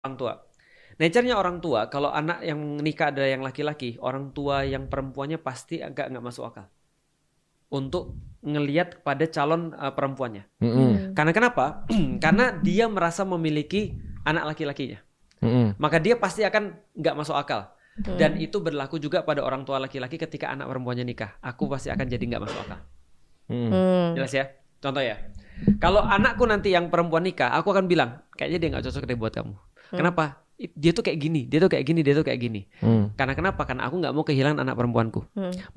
orang tua. Nature-nya orang tua, kalau anak yang nikah ada yang laki-laki, orang tua yang perempuannya pasti agak nggak masuk akal untuk ngelihat pada calon perempuannya. Karena kenapa? Karena dia merasa memiliki anak laki-lakinya. Maka dia pasti akan nggak masuk akal. Dan itu berlaku juga pada orang tua laki-laki ketika anak perempuannya nikah. Aku pasti akan jadi nggak masuk akal. Jelas ya? Contoh ya. Kalau anakku nanti yang perempuan nikah, aku akan bilang, kayaknya dia nggak cocok deh buat kamu. Kenapa? Dia tuh kayak gini, dia tuh kayak gini, dia tuh kayak gini. Karena kenapa? Karena aku nggak mau kehilangan anak perempuanku.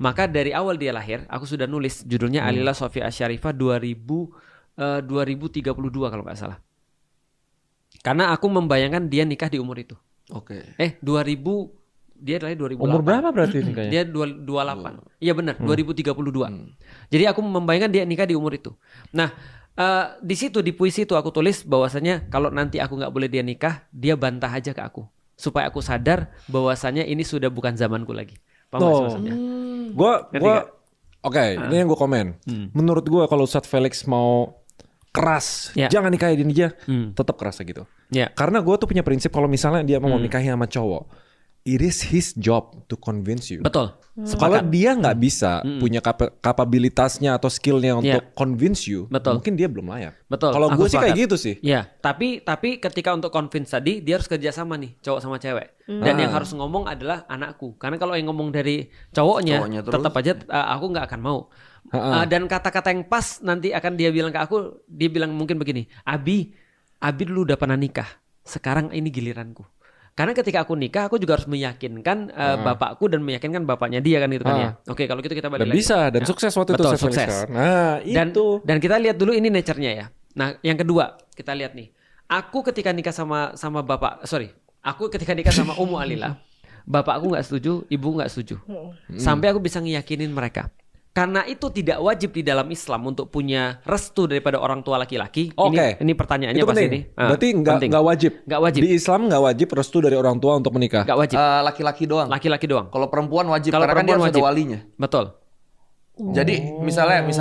Maka dari awal dia lahir, aku sudah nulis judulnya Alila Sofia Asyarifah 2032 kalau nggak salah. Karena aku membayangkan dia nikah di umur itu. Oke. 2000 dia lahir 2008. Umur berapa berarti nikahnya? Dia 28. Iya benar, 2032. Jadi aku membayangkan dia nikah di umur itu. Nah, di situ di puisi itu aku tulis bahwasanya kalau nanti aku nggak boleh dia nikah, dia bantah aja ke aku supaya aku sadar bahwasanya ini sudah bukan zamanku lagi. Paham nggak sih maksudnya? Ini yang gue komen. Menurut gue kalau Ustadz Felix mau keras, jangan nikahin dia, tetap keras gitu. Karena gue tuh punya prinsip kalau misalnya dia mau nikahin sama cowok, it is his job to convince you. Betul. Kalau dia nggak bisa punya kapabilitasnya atau skillnya untuk convince you, mungkin dia belum layak. Betul. Kalau gue sih kayak gitu sih. Ya, tapi ketika untuk convince tadi dia harus kerja sama nih, cowok sama cewek. Dan yang harus ngomong adalah anakku. Karena kalau yang ngomong dari cowoknya tetap aja aku nggak akan mau. Dan kata-kata yang pas nanti akan dia bilang ke aku, dia bilang mungkin begini, Abi dulu udah pernah nikah, sekarang ini giliranku. Karena ketika aku nikah, aku juga harus meyakinkan bapakku dan meyakinkan bapaknya dia kan gitu kan ya. Oke, kalau gitu kita balik lagi. Bisa dan sukses waktu itu. Sukses. Nah, itu. Dan kita lihat dulu ini nature-nya ya. Nah, yang kedua kita lihat nih. Aku ketika nikah sama aku ketika nikah sama Ummu Alila, bapakku nggak setuju, ibu nggak setuju. Sampai aku bisa ngiyakinin mereka. Karena itu tidak wajib di dalam Islam untuk punya restu daripada orang tua laki-laki. Ini pertanyaannya itu pasti penting. ini. Berarti nggak wajib. Nggak wajib. Di Islam nggak wajib restu dari orang tua untuk menikah. Nggak wajib. Laki-laki doang. Laki-laki doang. Kalau perempuan wajib. Kalau karena kan dia harus wajib. ada walinya. Betul. Jadi misalnya